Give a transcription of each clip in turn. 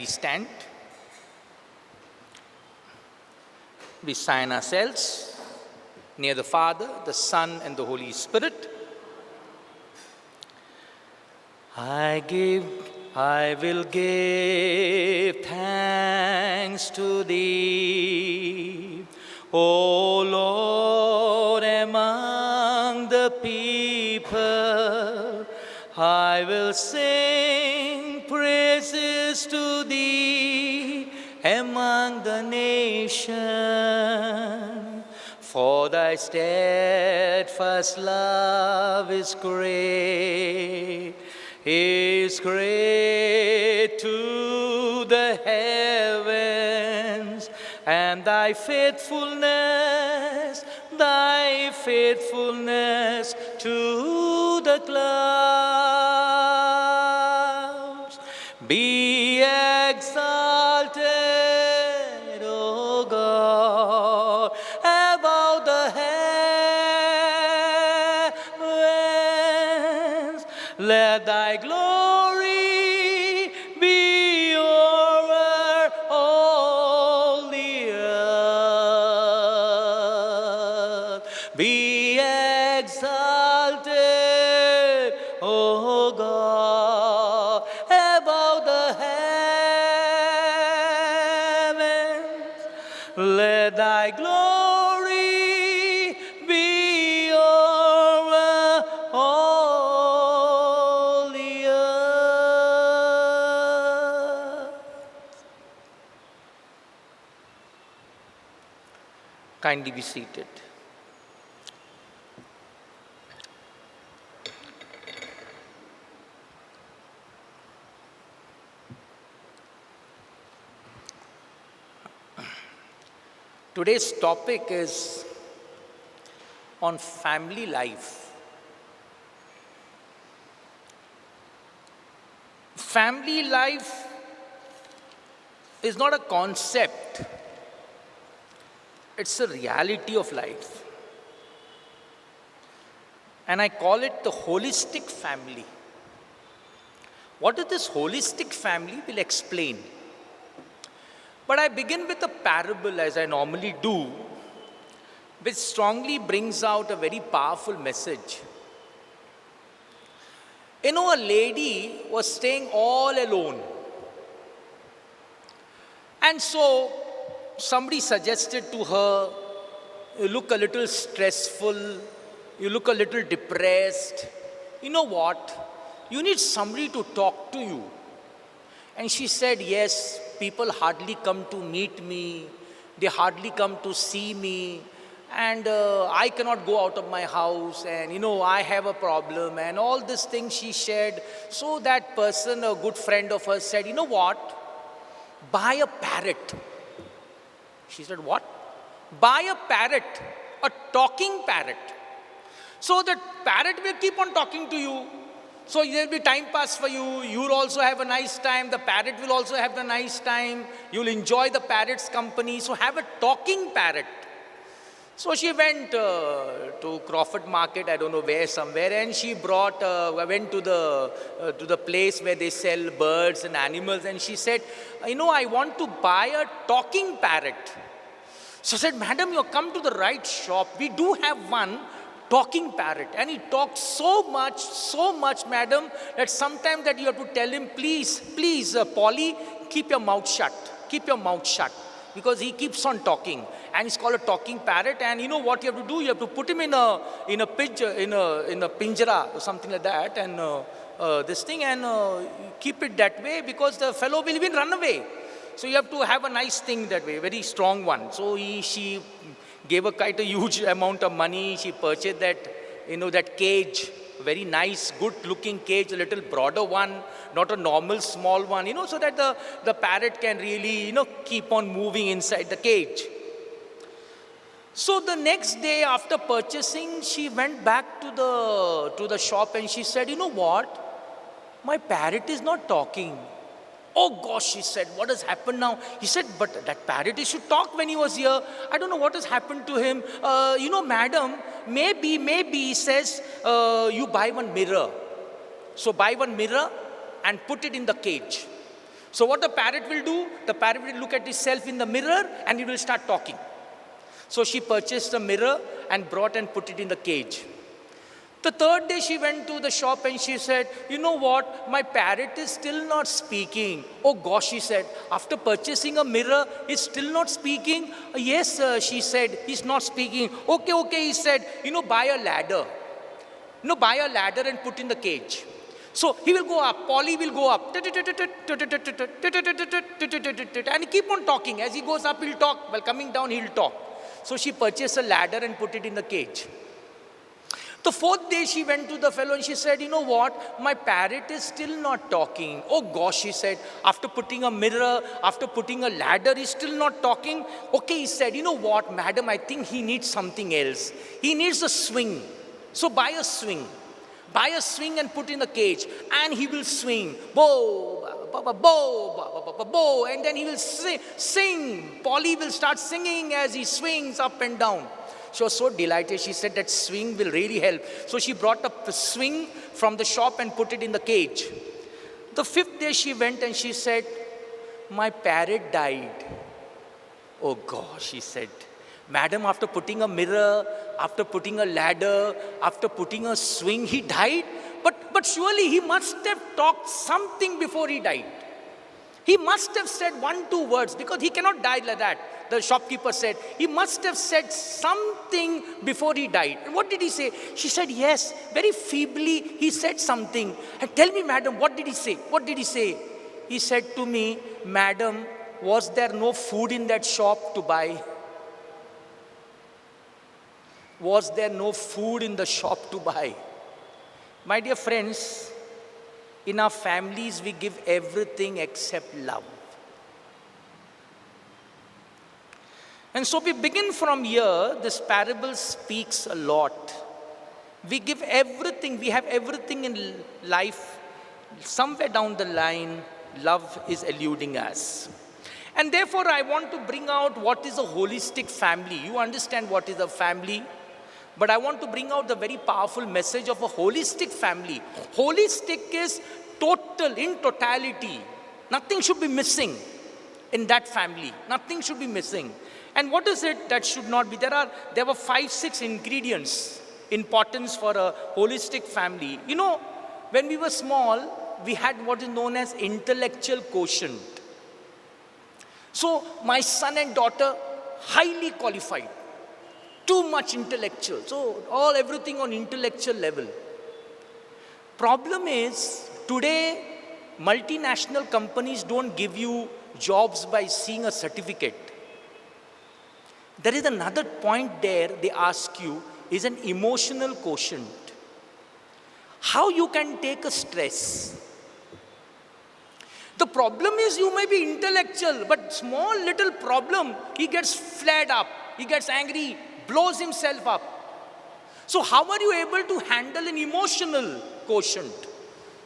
Kindly stand. We sign ourselves near the Father, the Son, and the Holy Spirit. I will give thanks to Thee, O Lord, among the people. I will sing praises to Thee among the nations. For Thy steadfast love is great to the heavens, and Thy faithfulness to the clouds. Be exalted, O God, above the heavens. Let Thy glory be over all the earth. Be exalted, O God, above the heavens. Let Thy glory be over all the earth. Kindly be seated. Today's topic is on family life. Family life is not a concept, it's a reality of life. And I call it the holistic family. What is this holistic family? We'll explain. But I begin with a parable, as I normally do, which strongly brings out a very powerful message. A lady was staying all alone. And so somebody suggested to her, you look a little stressful, you look a little depressed. You know what? You need somebody to talk to you. And she said, yes, people hardly come to meet me, they hardly come to see me, and I cannot go out of my house, and I have a problem, and all these things she shared. So that person, a good friend of hers, said, you know what? Buy a parrot. She said, what? Buy a parrot, a talking parrot. So the parrot will keep on talking to you. So there will be time pass for you. You'll also have a nice time. The parrot will also have a nice time. You'll enjoy the parrot's company. So have a talking parrot. So she went to Crawford Market, I don't know where, somewhere, and she went to the place where they sell birds and animals, and she said, I want to buy a talking parrot. So I said, madam, you come to the right shop. We do have one talking parrot, and he talks so much, madam, that sometimes that you have to tell him, please, Polly, keep your mouth shut, because he keeps on talking, and it's called a talking parrot. And you know what you have to do? You have to put him in a pinjara or something like that, and this thing, and keep it that way, because the fellow will even run away. So you have to have a nice thing that way, very strong one. So she gave her quite a huge amount of money. She purchased that, that cage, very nice, good-looking cage, a little broader one, not a normal small one, so that the parrot can really, keep on moving inside the cage. So the next day after purchasing, she went back to the shop, and she said, you know what? My parrot is not talking. Oh gosh, she said, what has happened now? He said, but that parrot, he should talk when he was here. I don't know what has happened to him. Madam, maybe, he says, you buy one mirror. So buy one mirror and put it in the cage. So what the parrot will do, the parrot will look at itself in the mirror and it will start talking. So she purchased a mirror and brought and put it in the cage. The third day she went to the shop and she said, you know what, my parrot is still not speaking. Oh gosh, she said, after purchasing a mirror, it's still not speaking? Yes, she said, he's not speaking. Okay, he said, buy a ladder. Buy a ladder and put in the cage. So he will go up, Polly will go up, and he keep on talking. As he goes up, he'll talk. While coming down, he'll talk. So she purchased a ladder and put it in the cage. The fourth day she went to the fellow and she said, you know what, my parrot is still not talking. Oh gosh, she said, after putting a mirror, after putting a ladder, he's still not talking. Okay, he said, you know what, madam, I think he needs something else. He needs a swing. So buy a swing. Buy a swing and put in the cage and he will swing. Bo, bo, bo, bo, and then he will sing. Polly will start singing as he swings up and down. She was so delighted. She said that swing will really help. So she brought up the swing from the shop and put it in the cage. The fifth day she went and she said, my parrot died. Oh gosh, she said. Madam, after putting a mirror, after putting a ladder, after putting a swing, he died? But surely he must have talked something before he died. He must have said 1-2 words because he cannot die like that. The shopkeeper said, he must have said something before he died. And what did he say? She said, yes, very feebly he said something. And tell me, madam, what did he say? What did he say? He said to me, madam, was there no food in that shop to buy? Was there no food in the shop to buy? My dear friends, in our families, we give everything except love. And so we begin from here. This parable speaks a lot. We give everything, we have everything in life. Somewhere down the line, love is eluding us. And therefore, I want to bring out what is a holistic family. You understand what is a family? But I want to bring out the very powerful message of a holistic family. Holistic is total, in totality. Nothing should be missing in that family. Nothing should be missing. And what is it that should not be? There were 5-6 ingredients, importance for a holistic family. You know, when we were small, we had what is known as intellectual quotient. So my son and daughter, highly qualified. Too much intellectual. So everything on intellectual level. Problem is, today, multinational companies don't give you jobs by seeing a certificate. There is another point there they ask you is an emotional quotient. How you can take a stress. The problem is you may be intellectual, but small little problem, he gets flared up, he gets angry, blows himself up. So how are you able to handle an emotional quotient?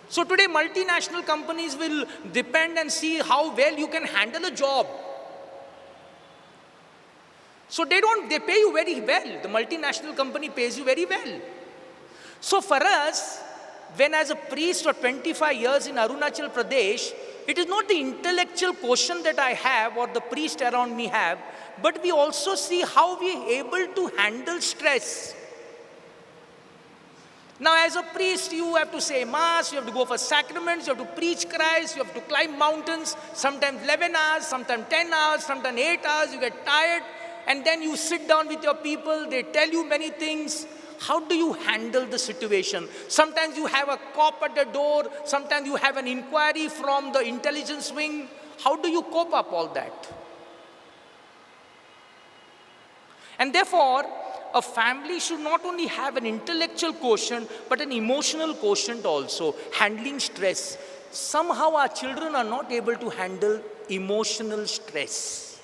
So today multinational companies will depend and see how well you can handle a job. So they pay you very well. The multinational company pays you very well. So for us, when as a priest for 25 years in Arunachal Pradesh, it is not the intellectual quotient that I have or the priest around me have, but we also see how we are able to handle stress. Now as a priest, you have to say mass, you have to go for sacraments, you have to preach Christ, you have to climb mountains, sometimes 11 hours, sometimes 10 hours, sometimes 8 hours, you get tired, and then you sit down with your people, they tell you many things. How do you handle the situation? Sometimes you have a cop at the door, sometimes you have an inquiry from the intelligence wing. How do you cope up all that? And therefore, a family should not only have an intellectual quotient, but an emotional quotient also, handling stress. Somehow our children are not able to handle emotional stress.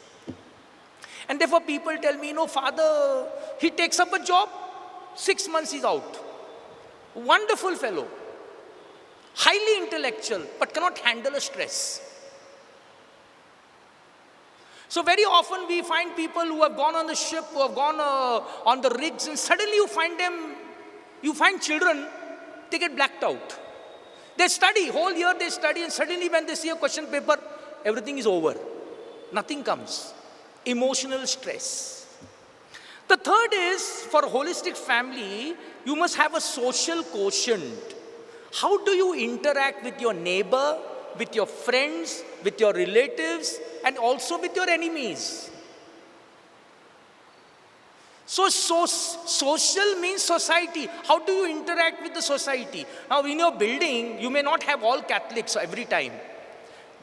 And therefore people tell me, father, he takes up a job, 6 months he's out. Wonderful fellow. Highly intellectual, but cannot handle a stress. So very often we find people who have gone on the ship, who have gone on the rigs, and suddenly you find children, they get blacked out. They study, whole year they study, and suddenly when they see a question paper, everything is over. Nothing comes. Emotional stress. The third is, for a holistic family, you must have a social quotient. How do you interact with your neighbor, with your friends, with your relatives, and also with your enemies? So social means society. How do you interact with the society? Now in your building, you may not have all Catholics every time.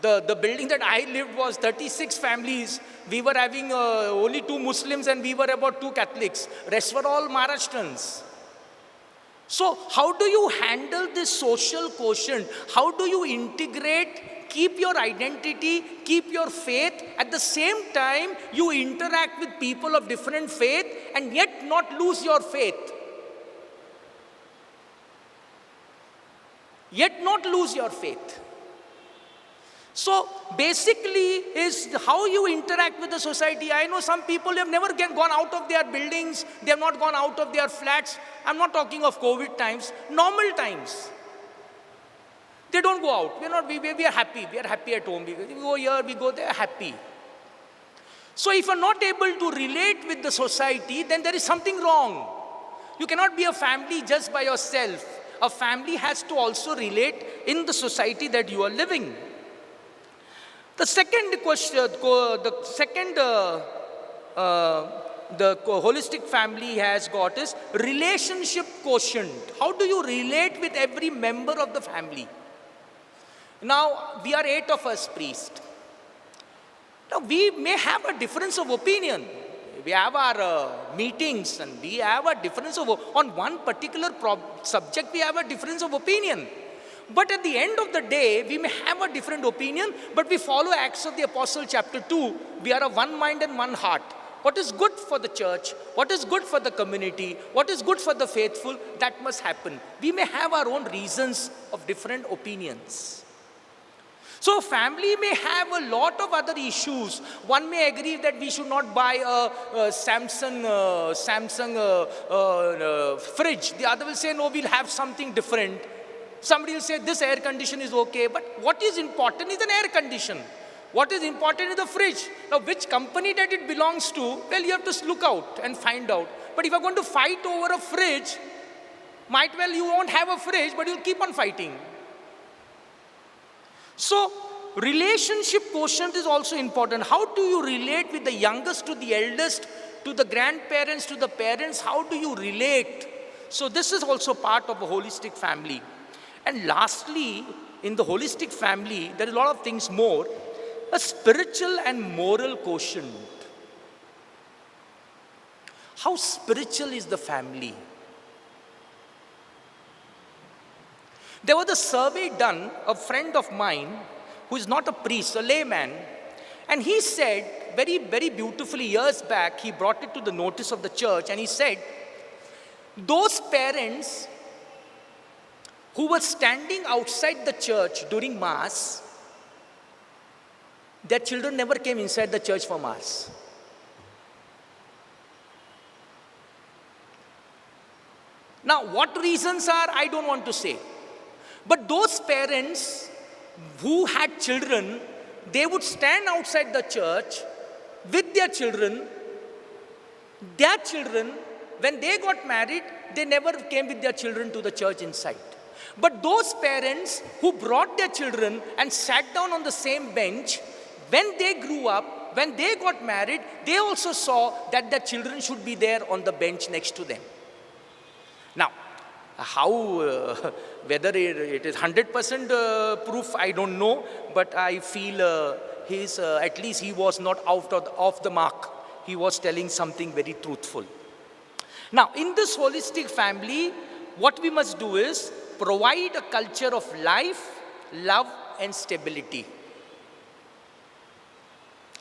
The building that I lived was 36 families. We were having only 2 Muslims and we were about 2 Catholics. Rest were all Maharashtrians. So how do you handle this social quotient? How do you integrate, keep your identity, keep your faith, at the same time you interact with people of different faith and yet not lose your faith? Yet not lose your faith. So basically is how you interact with the society. I know some people have never gone out of their buildings, they have not gone out of their flats. I'm not talking of COVID times, normal times. They don't go out. We are happy. We are happy at home. We go here, we go there, happy. So if you're not able to relate with the society, then there is something wrong. You cannot be a family just by yourself. A family has to also relate in the society that you are living. The second question, the holistic family has got is relationship quotient. How do you relate with every member of the family? Now, we are 8 of us priests. Now, we may have a difference of opinion. We have our meetings and we have a difference of, on one particular subject, we have a difference of opinion. But at the end of the day, we may have a different opinion, but we follow Acts of the Apostle chapter 2. We are of one mind and one heart. What is good for the church, what is good for the community, what is good for the faithful, that must happen. We may have our own reasons of different opinions. So family may have a lot of other issues. One may agree that we should not buy a Samsung fridge. The other will say, no, we'll have something different. Somebody will say, this air condition is okay. But what is important is an air condition. What is important is the fridge. Now, which company that it belongs to, well, you have to look out and find out. But if you're going to fight over a fridge, might well you won't have a fridge, but you'll keep on fighting. So, relationship quotient is also important. How do you relate with the youngest to the eldest, to the grandparents, to the parents? How do you relate? So, this is also part of a holistic family. And lastly, in the holistic family, there is a lot of things more. A spiritual and moral quotient. How spiritual is the family? There was a survey done, a friend of mine, who is not a priest, a layman, and he said, very, very beautifully years back, he brought it to the notice of the church, and he said, those parents who were standing outside the church during Mass, their children never came inside the church for Mass. Now, what reasons are, I don't want to say. But those parents who had children, they would stand outside the church with their children. Their children, when they got married, they never came with their children to the church inside. But those parents who brought their children and sat down on the same bench, when they grew up, when they got married, they also saw that their children should be there on the bench next to them. Now, whether it is 100% proof, I don't know, but I feel at least he was not off the mark. He was telling something very truthful. Now, in this holistic family, what we must do is provide a culture of life, love, and stability.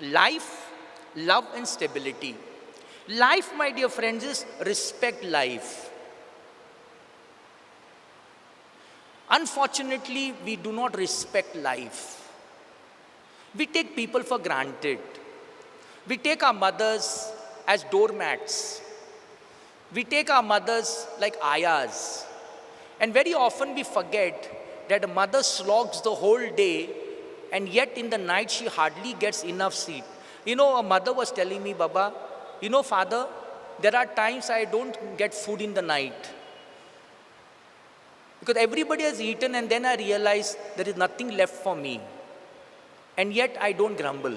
Life, love, and stability. Life, my dear friends, is respect life. Unfortunately, we do not respect life. We take people for granted. We take our mothers as doormats. We take our mothers like ayahs. And very often we forget that a mother slogs the whole day and yet in the night she hardly gets enough sleep. A mother was telling me, Baba, father, there are times I don't get food in the night. Because everybody has eaten and then I realize there is nothing left for me. And yet I don't grumble.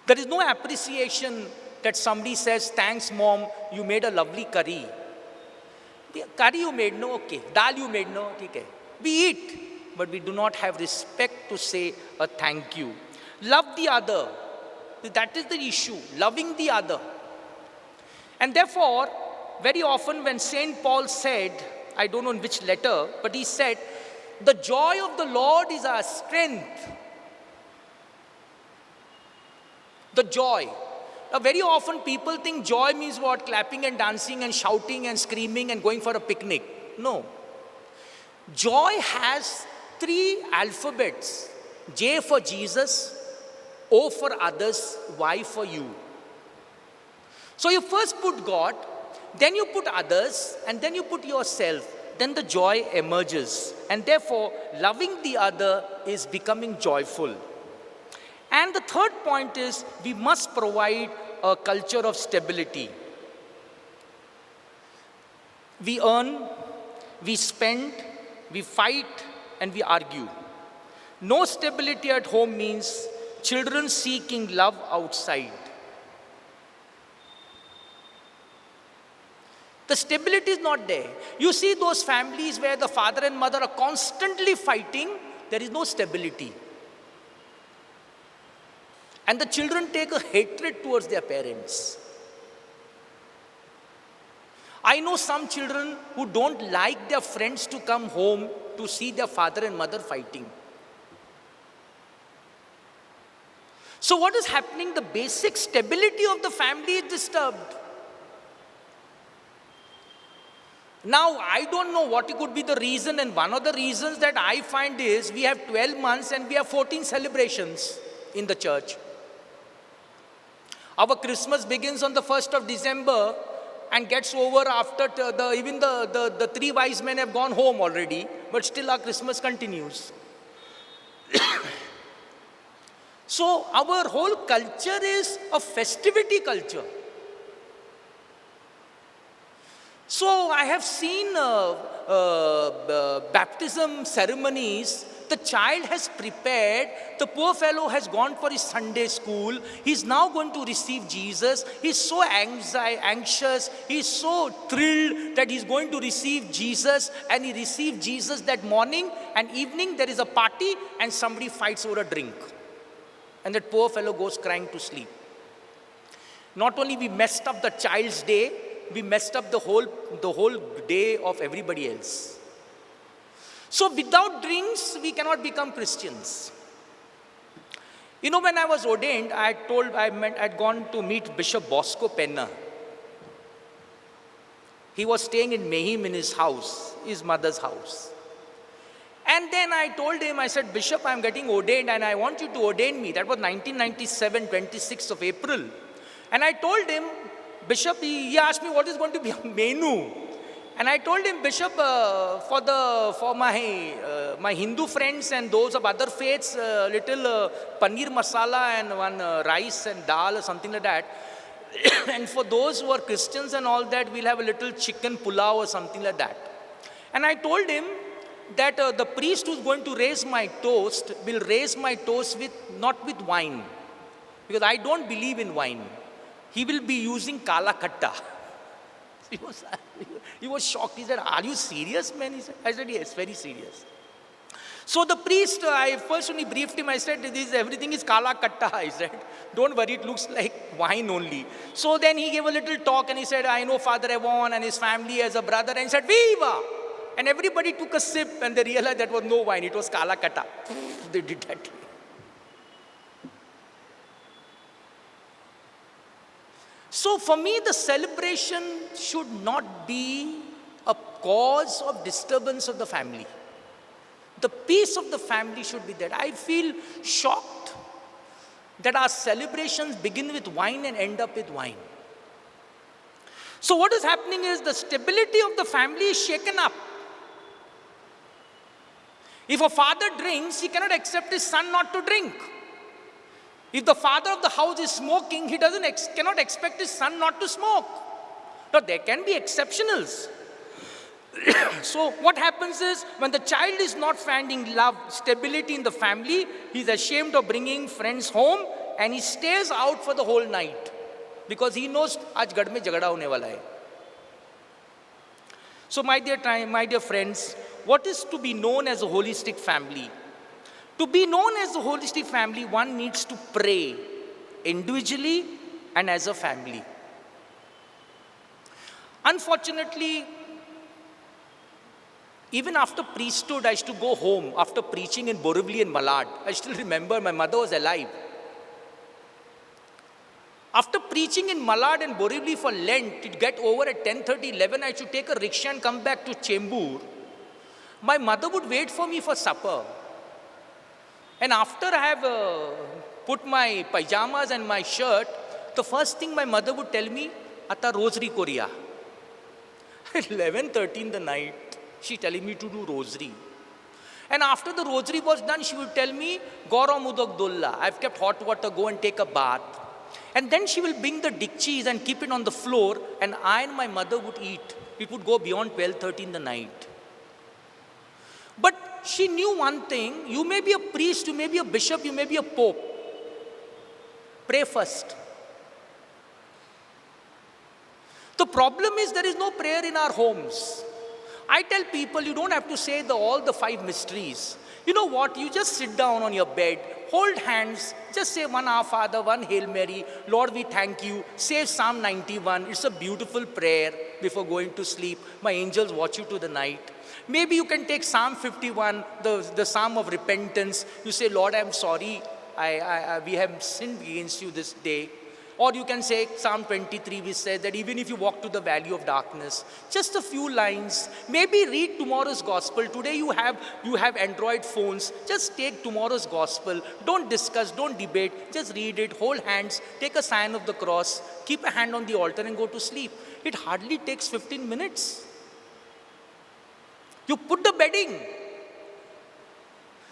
There is no appreciation that somebody says, thanks mom, you made a lovely curry. The curry you made, no, okay. Dal you made, no, okay. We eat, but we do not have respect to say a thank you. Love the other. That is the issue, loving the other. And therefore, very often when St. Paul said, I don't know in which letter, but he said, the joy of the Lord is our strength. The joy. Now, very often people think joy means what? Clapping and dancing and shouting and screaming and going for a picnic. No. Joy has 3 alphabets. J for Jesus, O for others, Y for you. So you first put God, then you put others, and then you put yourself. Then the joy emerges. And therefore, loving the other is becoming joyful. And the third point is, we must provide a culture of stability. We earn, we spend, we fight, and we argue. No stability at home means children seeking love outside. The stability is not there. You see those families where the father and mother are constantly fighting, there is no stability. And the children take a hatred towards their parents. I know some children who don't like their friends to come home to see their father and mother fighting. So what is happening? The basic stability of the family is disturbed. Now, I don't know what could be the reason, and one of the reasons that I find is we have 12 months and we have 14 celebrations in the church. Our Christmas begins on the 1st of December and gets over after even the 3 wise men have gone home already, but still our Christmas continues. So our whole culture is a festivity culture. So I have seen baptism ceremonies. The child has prepared, the poor fellow has gone for his Sunday school, he's now going to receive Jesus, he's so anxious, he's so thrilled that he's going to receive Jesus, and he received Jesus that morning, and evening there is a party and somebody fights over a drink. And that poor fellow goes crying to sleep. Not only we messed up the child's day, we messed up the whole day of everybody else. So without drinks, we cannot become Christians. When I was ordained, I'd gone to meet Bishop Bosco Penna. He was staying in Mehim in his house, his mother's house. And then I told him, I said, Bishop, I'm getting ordained and I want you to ordain me. That was 1997, 26th of April. And I told him, Bishop, he asked me what is going to be a menu. And I told him, Bishop, for my Hindu friends and those of other faiths, little paneer masala and one rice and dal or something like that. And for those who are Christians and all that, we'll have a little chicken pulao or something like that. And I told him that the priest who's going to raise my toast will raise my toast not with wine. Because I don't believe in wine. He will be using kala katta. He was shocked. He said, are you serious, man? I said, yes, very serious. So the priest, I first when he briefed him, I said, everything is kala katta. I said, don't worry, it looks like wine only. So then he gave a little talk and he said, I know Father Avon and his family as a brother. And he said, Viva! And everybody took a sip and they realized that was no wine, it was kala katta. They did that. So for me, the celebration should not be a cause of disturbance of the family. The peace of the family should be there. I feel shocked that our celebrations begin with wine and end up with wine. So what is happening is the stability of the family is shaken up. If a father drinks, he cannot accept his son not to drink. If the father of the house is smoking, he cannot expect his son not to smoke. Now, there can be exceptionals. So what happens is, when the child is not finding love, stability in the family, he's ashamed of bringing friends home and he stays out for the whole night because he knows aaj gad mein jagda hone wala hai. So my dear friends, what is to be known as a holistic family? To be known as a holistic family, one needs to pray individually and as a family. Unfortunately, even after priesthood, I used to go home after preaching in Borivali and Malad. I still remember my mother was alive. After preaching in Malad and Borivali for Lent, it get over at 10:30, 11, I should take a rickshaw and come back to Chembur. My mother would wait for me for supper. And after I have put my pajamas and my shirt, the first thing my mother would tell me, Ata rosary Korea. At 11:30 in the night, she telling me to do rosary. And after the rosary was done, she would tell me, Gaurav Mudak Dulla, I've kept hot water, go and take a bath. And then she will bring the dikchis and keep it on the floor, and I and my mother would eat. It would go beyond 12:30 in the night. But she knew one thing, you may be a priest, you may be a bishop, you may be a pope. Pray first. The problem is there is no prayer in our homes. I tell people you don't have to say all the 5 mysteries. You know what? You just sit down on your bed, hold hands, just say one Our Father, one Hail Mary, Lord we thank you, say Psalm 91. It's a beautiful prayer before going to sleep. My angels watch you to the night. Maybe you can take Psalm 51, the Psalm of repentance. You say, Lord, I'm sorry, we have sinned against you this day. Or you can say Psalm 23, which says that even if you walk to the valley of darkness, just a few lines, maybe read tomorrow's gospel. Today you have Android phones, just take tomorrow's gospel. Don't discuss, don't debate, just read it, hold hands, take a sign of the cross, keep a hand on the altar and go to sleep. It hardly takes 15 minutes. You put the bedding.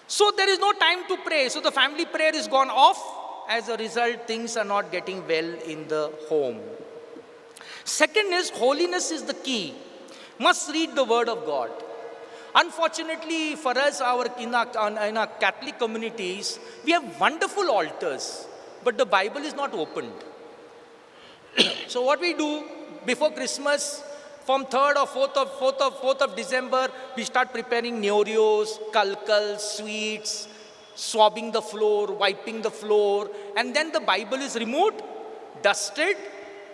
So there is no time to pray. So the family prayer is gone off. As a result, things are not getting well in the home. Second is, holiness is the key. Must read the word of God. Unfortunately for us, in our Catholic communities, we have wonderful altars, but the Bible is not opened. So what we do before Christmas, from 3rd or 4th of December, we start preparing neorios, kalkals, sweets, swabbing the floor, wiping the floor, and then the Bible is removed, dusted,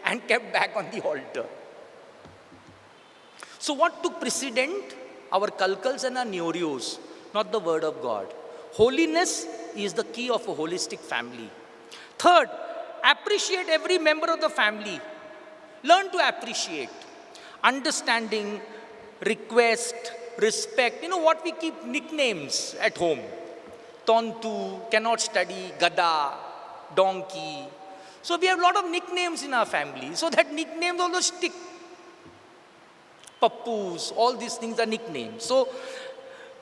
and kept back on the altar. So what took precedent? Our kalkals and our neorios, not the word of God. Holiness is the key of a holistic family. Third, appreciate every member of the family. Learn to appreciate. Understanding, request, respect. You know what? We keep nicknames at home. Tontu, cannot study, Gada, donkey. So we have a lot of nicknames in our family. So that nicknames also stick. Pappus, all these things are nicknames. So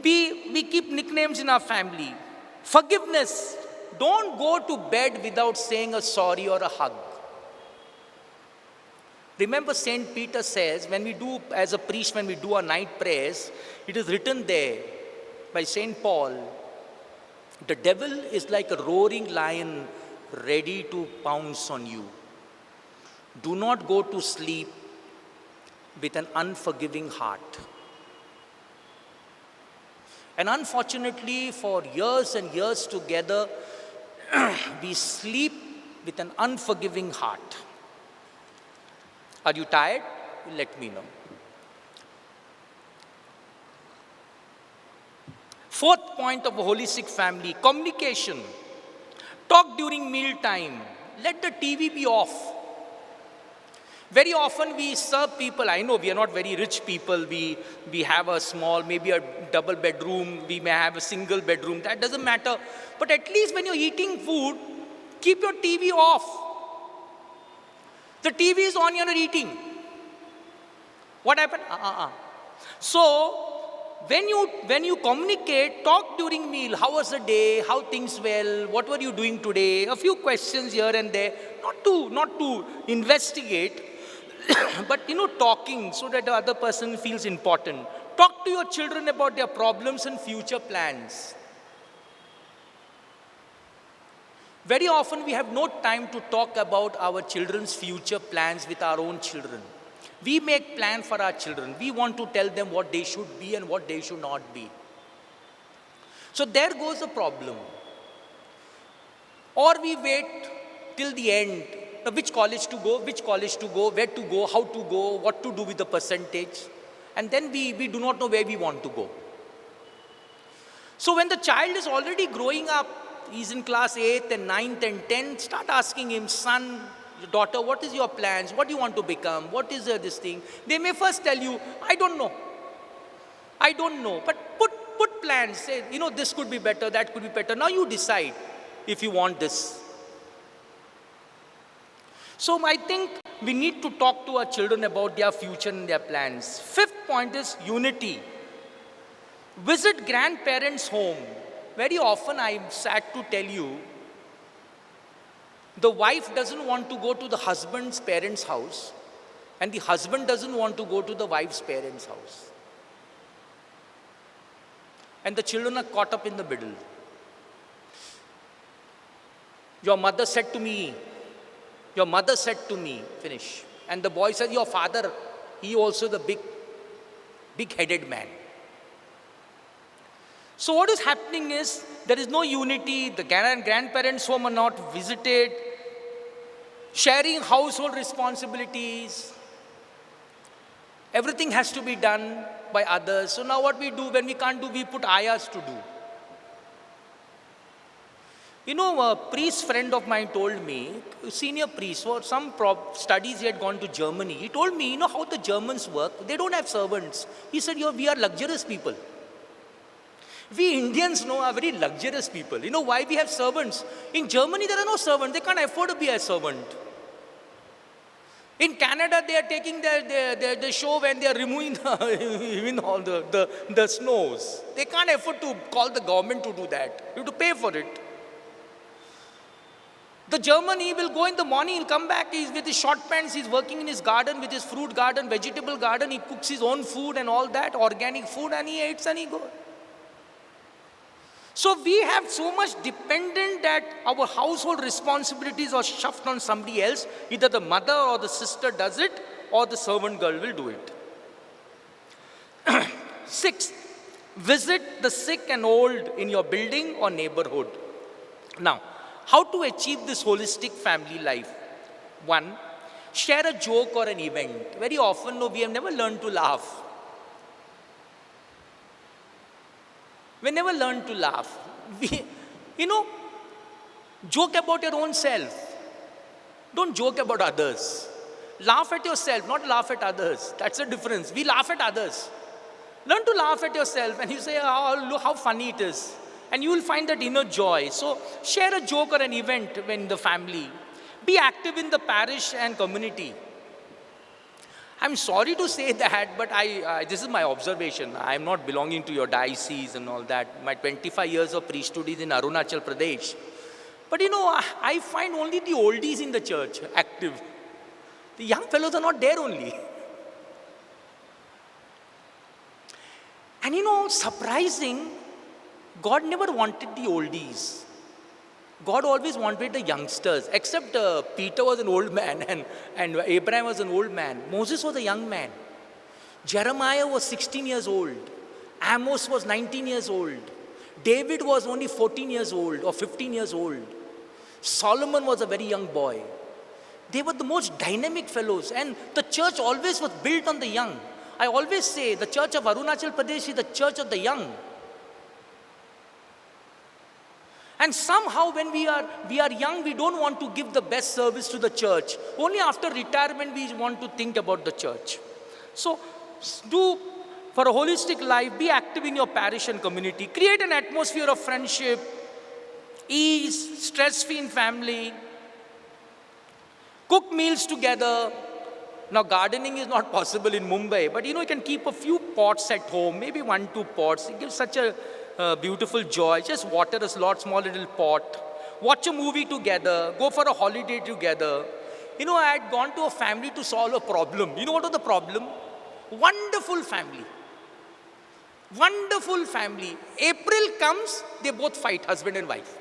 we keep nicknames in our family. Forgiveness. Don't go to bed without saying a sorry or a hug. Remember, St. Peter says, when we do, as a priest, when we do our night prayers, it is written there by St. Paul, the devil is like a roaring lion ready to pounce on you. Do not go to sleep with an unforgiving heart. And unfortunately, for years and years together, we sleep with an unforgiving heart. Are you tired? Let me know. Fourth point of a holistic family, communication. Talk during meal time. Let the TV be off. Very often we serve people, I know we are not very rich people, we have a small, maybe a double bedroom, we may have a single bedroom, that doesn't matter. But at least when you're eating food, keep your TV off. The TV is on, you're not eating. What happened? So, when you communicate, talk during meal. How was the day? How things well? What were you doing today? A few questions here and there, not to investigate, but talking so that the other person feels important. Talk to your children about their problems and future plans. Very often we have no time to talk about our children's future plans with our own children. We make plans for our children. We want to tell them what they should be and what they should not be. So there goes the problem. Or we wait till the end. Which college to go, where to go, how to go, what to do with the percentage. And then we do not know where we want to go. So when the child is already growing up, he's in class 8th and 9th and 10th, start asking him, son, daughter, what is your plans? What do you want to become? What is this thing? They may first tell you, I don't know. But put plans. Say, this could be better, that could be better. Now you decide if you want this. So I think we need to talk to our children about their future and their plans. Fifth point is unity. Visit grandparents' home. Very often I'm sad to tell you, the wife doesn't want to go to the husband's parents' house, and the husband doesn't want to go to the wife's parents' house. And the children are caught up in the middle. Your mother said to me, finish. And the boy said, your father, he also the big-headed man. So what is happening is, there is no unity, the grandparents' home are not visited, sharing household responsibilities, everything has to be done by others. So now what we do, when we can't do, we put ayahs to do. A priest friend of mine told me, a senior priest, for some studies he had gone to Germany. He told me, how the Germans work? They don't have servants. He said, we are luxurious people. We Indians are very luxurious people. Why we have servants? In Germany, there are no servants. They can't afford to be a servant. In Canada, they are taking the show when they are removing even all the snows. They can't afford to call the government to do that. You have to pay for it. The German, he will go in the morning, he'll come back, he's with his short pants, he's working in his garden, with his fruit garden, vegetable garden, he cooks his own food and all that, organic food, and he eats and he goes. So we have so much dependent that our household responsibilities are shoved on somebody else. Either the mother or the sister does it, or the servant girl will do it. 6, visit the sick and old in your building or neighborhood. Now, how to achieve this holistic family life? 1, share a joke or an event. Very often, we have never learned to laugh. We never learn to laugh. Joke about your own self. Don't joke about others. Laugh at yourself, not laugh at others. That's the difference. We laugh at others. Learn to laugh at yourself and you say, oh, look how funny it is. And you will find that inner joy. So share a joke or an event in the family. Be active in the parish and community. I'm sorry to say that, but this is my observation. I am not belonging to your diocese and all that. My 25 years of priesthood is in Arunachal Pradesh. But I find only the oldies in the church active. The young fellows are not there only. And surprising, God never wanted the oldies. God always wanted the youngsters, except Peter was an old man and Abraham was an old man. Moses was a young man. Jeremiah was 16 years old. Amos was 19 years old. David was only 14 years old or 15 years old. Solomon was a very young boy. They were the most dynamic fellows, and the church always was built on the young. I always say the church of Arunachal Pradesh is the church of the young. And somehow when we are young, we don't want to give the best service to the church. Only after retirement we want to think about the church. So for a holistic life, be active in your parish and community. Create an atmosphere of friendship, ease, stress-free in family. Cook meals together. Now gardening is not possible in Mumbai, but you can keep a few pots at home, maybe 1, 2 pots. It gives such a beautiful joy. Just water a small little pot. Watch a movie together. Go for a holiday together. I had gone to a family to solve a problem. You know what was the problem? Wonderful family. Wonderful family. April comes, they both fight, husband and wife.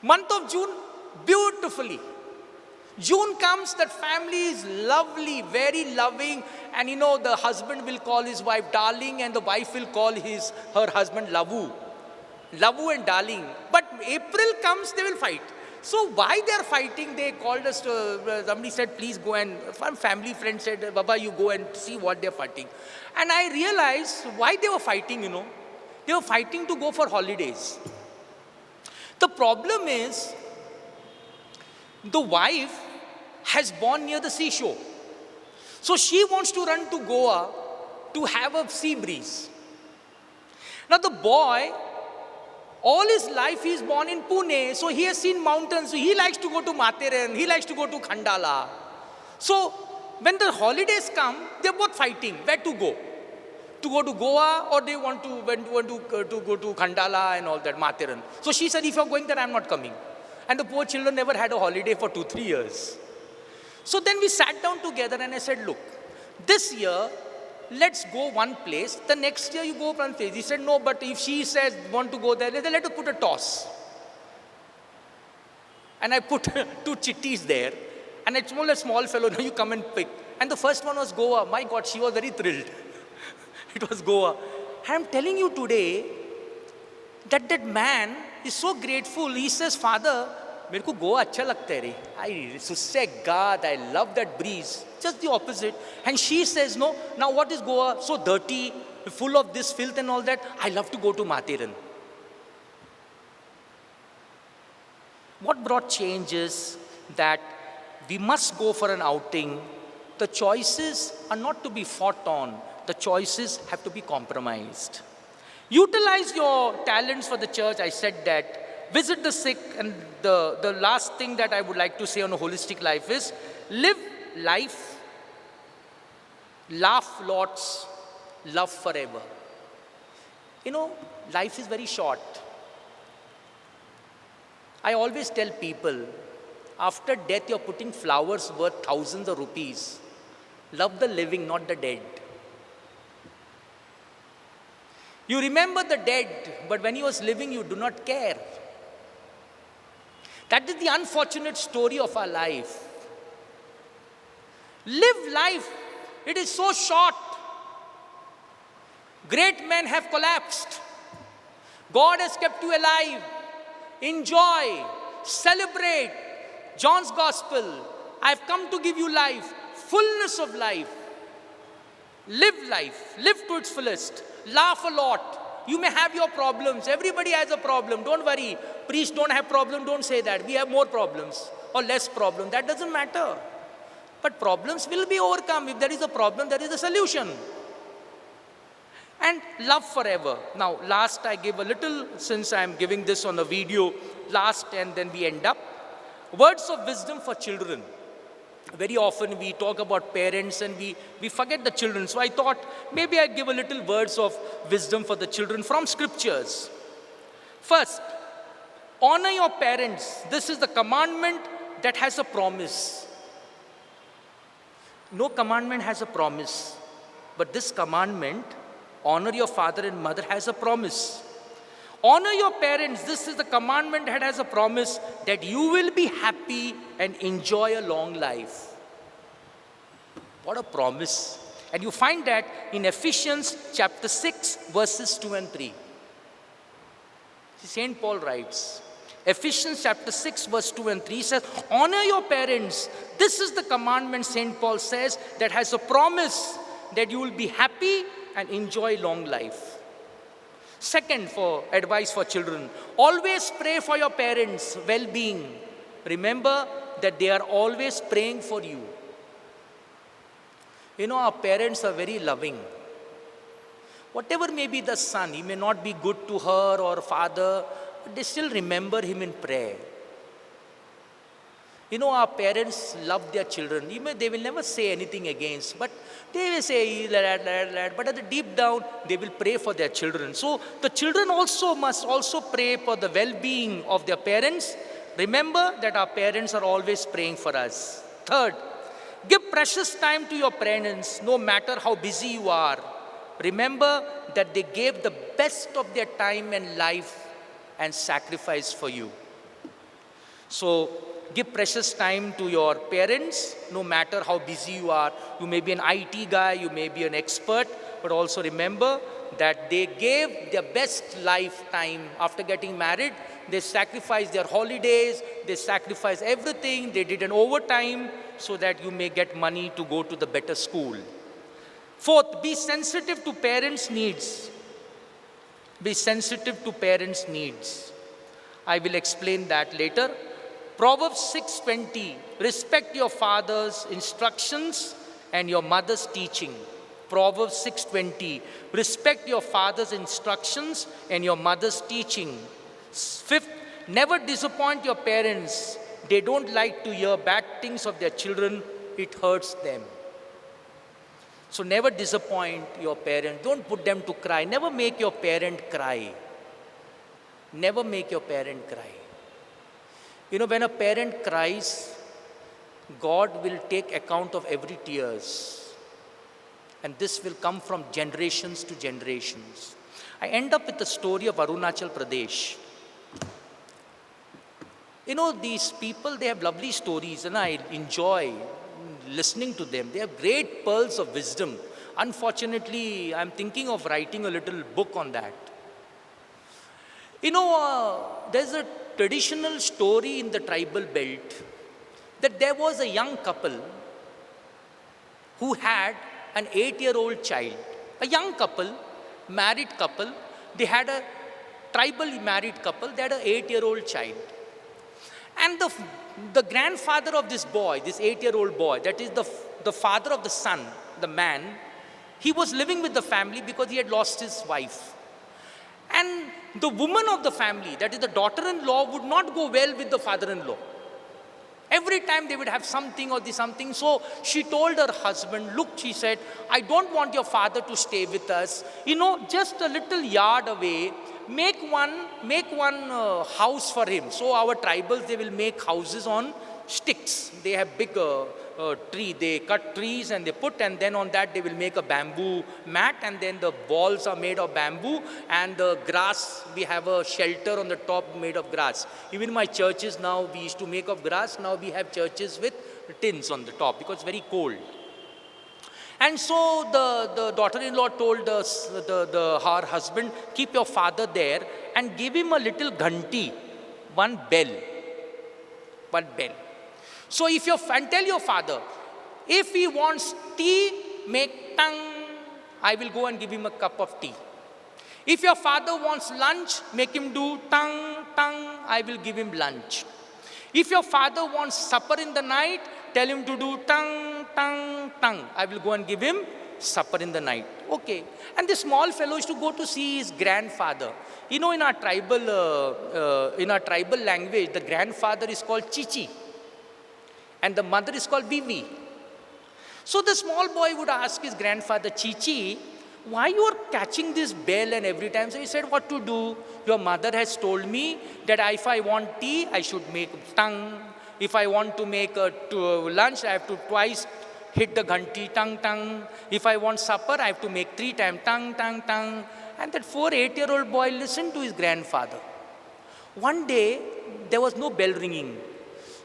Month of June, beautifully. June comes, that family is lovely, very loving, and the husband will call his wife darling, and the wife will call her husband Lavu. Lavu and darling. But April comes, they will fight. So why they are fighting? They called us somebody said, please go, and some family friend said, Baba, you go and see what they are fighting. And I realized why they were fighting, They were fighting to go for holidays. The problem is, the wife has born near the seashore. So she wants to run to Goa to have a sea breeze. Now the boy, all his life he is born in Pune, so he has seen mountains, so he likes to go to Matheran, he likes to go to Khandala. So when the holidays come, they are both fighting where to go. To go to Goa, or they want to go to Khandala and all that, Matheran. So she said, if you are going there, I am not coming. And the poor children never had a holiday for 2-3 years. So then we sat down together and I said, look, this year, let's go one place. The next year you go one place. He said, no, but if she says want to go there, let us put a toss. And I put 2 chitties there. And I told a small fellow, no, you come and pick. And the first one was Goa. My God, she was very thrilled. It was Goa. And I'm telling you today that man is so grateful. He says, Father, मेरे को गोवा अच्छा लगता है रे. I love that breeze. Just the opposite. And she says, no, now what is Goa? So dirty, full of this filth and all that. I love to go to Matheran. What brought change is that we must go for an outing. The choices are not to be fought on. The choices have to be compromised. Utilize your talents for the church. I said that. Visit the sick. And the last thing that I would like to say on a holistic life is live life, laugh lots, love forever. Life is very short. I always tell people, after death you're putting flowers worth thousands of rupees. Love the living, not the dead. You remember the dead, but when he was living, you do not care. That is the unfortunate story of our life. Live life. It is so short. Great men have collapsed. God has kept you alive. Enjoy. Celebrate. John's Gospel. I've come to give you life. Fullness of life. Live life. Live to its fullest. Laugh a lot. You may have your problems. Everybody has a problem. Don't worry. Priests don't have problem. Don't say that. We have more problems or less problem. That doesn't matter. But problems will be overcome. If there is a problem, there is a solution. And love forever. Now, last I give a little, since I'm giving this on a video, last and then we end up. Words of wisdom for children. Very often we talk about parents and we forget the children. So I thought maybe I'd give a little words of wisdom for the children from scriptures. First, honor your parents. This is the commandment that has a promise. No commandment has a promise. But this commandment, honor your father and mother, has a promise. Honor your parents. This is the commandment that has a promise that you will be happy and enjoy a long life. What a promise. And you find that in Ephesians chapter 6, verses 2 and 3. St. Paul writes, Ephesians chapter 6, verse 2 and 3 says, honor your parents. This is the commandment, St. Paul says, that has a promise that you will be happy and enjoy long life. Second, for advice for children, always pray for your parents' well-being. Remember that they are always praying for you. Our parents are very loving. Whatever may be the son, he may not be good to her or father, but they still remember him in prayer. Our parents love their children. They will never say anything against, but They will say, lad, lad, lad, but at the deep down, they will pray for their children. So the children also must also pray for the well-being of their parents. Remember that our parents are always praying for us. Third, give precious time to your parents, no matter how busy you are. Remember that they gave the best of their time and life and sacrifice for you. So give precious time to your parents, no matter how busy you are. You may be an IT guy, you may be an expert, but also remember that they gave their best lifetime after getting married. They sacrificed their holidays, they sacrificed everything, they did an overtime so that you may get money to go to the better school. Fourth, be sensitive to parents' needs. Be sensitive to parents' needs. I will explain that later. Proverbs 6:20, respect your father's instructions and your mother's teaching. Proverbs 6:20, respect your father's instructions and your mother's teaching. Fifth, never disappoint your parents. They don't like to hear bad things of their children. It hurts them. So never disappoint your parent. Don't put them to cry. Never make your parent cry. Never make your parent cry. You know, when a parent cries, God will take account of every tears. And this will come from generations to generations. I end up with the story of Arunachal Pradesh. You know, these people, they have lovely stories and I enjoy listening to them. They have great pearls of wisdom. Unfortunately, I'm thinking of writing a little book on that. You know, there's a traditional story in the tribal belt that there was a young couple who had an 8-year-old child. A young couple, married couple, they had a tribal married couple, they had an 8-year-old child. And the grandfather of this boy, this 8-year-old boy, that is the father of the son, the man, he was living with the family because he had lost his wife. And the woman of the family, that is the daughter-in-law, would not go well with the father-in-law. Every time they would have something or something. So she told her husband, look, she said, I don't want your father to stay with us. You know, just a little yard away, make one house for him. So our tribals, they will make houses on sticks. They have big tree. They cut trees and they put, and then on that they will make a bamboo mat, and then the walls are made of bamboo, and the grass, we have a shelter on the top made of grass. Even my churches now, we used to make of grass. Now we have churches with tins on the top because it's very cold. And so the daughter-in-law told her husband, keep your father there and give him a little ghanti, one bell. So and tell your father, if he wants tea, make tang, I will go and give him a cup of tea. If your father wants lunch, make him do tang, tang, I will give him lunch. If your father wants supper in the night, tell him to do tang, tang, tang, I will go and give him supper in the night. Okay. And the small fellow used to go to see his grandfather. You know, in our tribal language, the grandfather is called Chichi and the mother is called Vivi. So the small boy would ask his grandfather, Chichi, why you are catching this bell and every time? So he said, what to do? Your mother has told me that if I want tea, I should make tang. If I want to make lunch, I have to twice hit the ghanti, tang, tang. If I want supper, I have to make 3 times, tang, tang, tang. And that 8-year-old boy listened to his grandfather. One day, there was no bell ringing.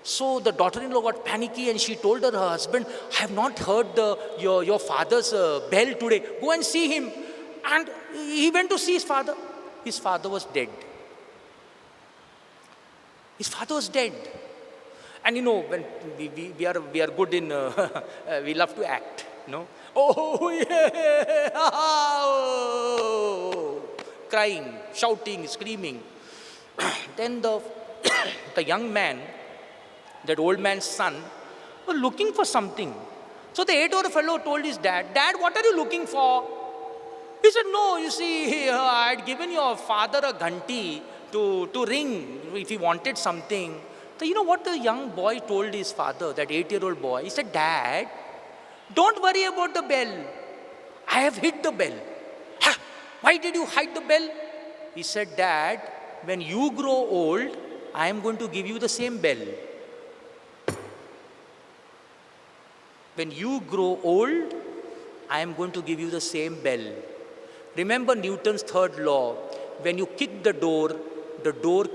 So the daughter-in-law got panicky and she told her husband, I have not heard your father's bell today. Go and see him. And he went to see his father. His father was dead. His father was dead. And you know, when we are good in, we love to act, you know. Oh, yeah, oh, crying, shouting, screaming. Then the young man, that old man's son, was looking for something. So the 8-year-old fellow told his dad, Dad, what are you looking for? He said, no, you see, I had given your father a ghanti to ring if he wanted something. So you know what the young boy told his father, that 8-year-old boy? He said, Dad, Don't worry about the bell. I have hid the bell. "Huh? Why did you hide the bell?" He said, "Dad, when you grow old, I am going to give you the same bell. When you grow old, I am going to give you the same bell." Remember Newton's third law. When you kick the door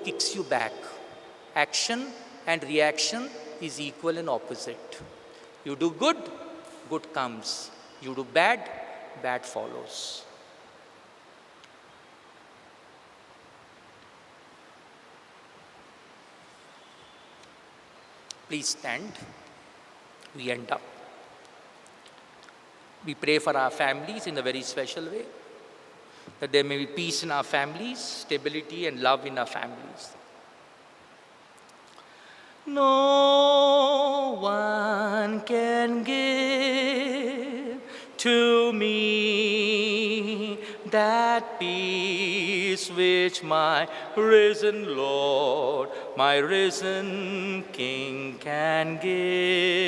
kicks you back. Action and reaction is equal and opposite. You do good, good comes. You do bad, bad follows. Please stand. We end up. We pray for our families in a very special way, that there may be peace in our families, stability and love in our families. No one can give to me that peace which my risen Lord, my risen King can give.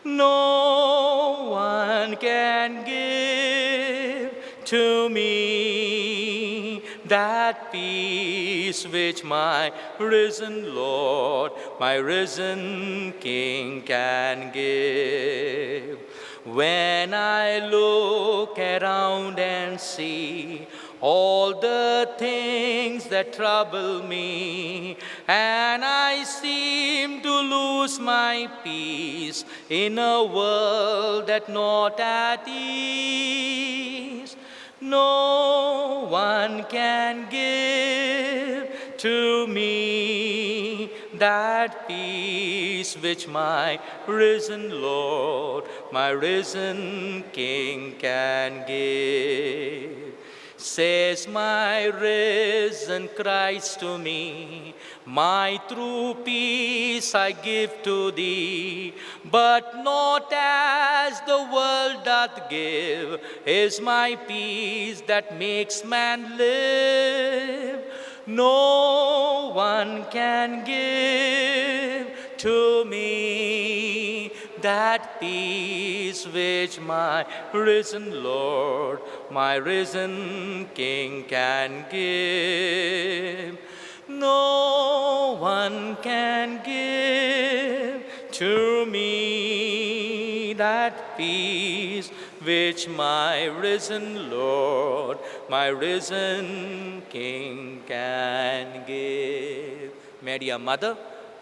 No one can give to me that peace which my risen Lord, my risen King can give. When I look around and see all the things that trouble me, and I seem to lose my peace in a world that not at ease, no one can give to me that peace which my risen Lord, my risen King can give. Says my risen Christ to me, my true peace I give to thee, but not as the world doth give, is my peace that makes man live. No one can give to me that peace which my risen Lord, my risen King can give. No one can give to me that peace which my risen Lord, my risen King can give. Mary, our Mother,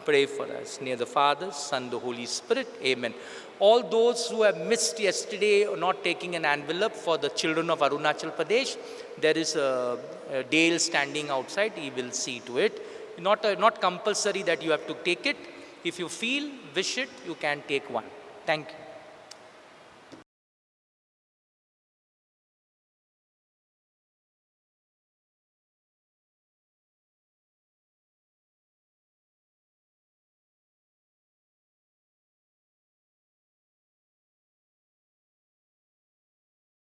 pray for us. Near the Father, Son, the Holy Spirit. Amen. All those who have missed yesterday or not taking an envelope for the children of Arunachal Pradesh, there is a Dale standing outside. He will see to it. Not compulsory that you have to take it. If you feel, wish it, you can take one. Thank you.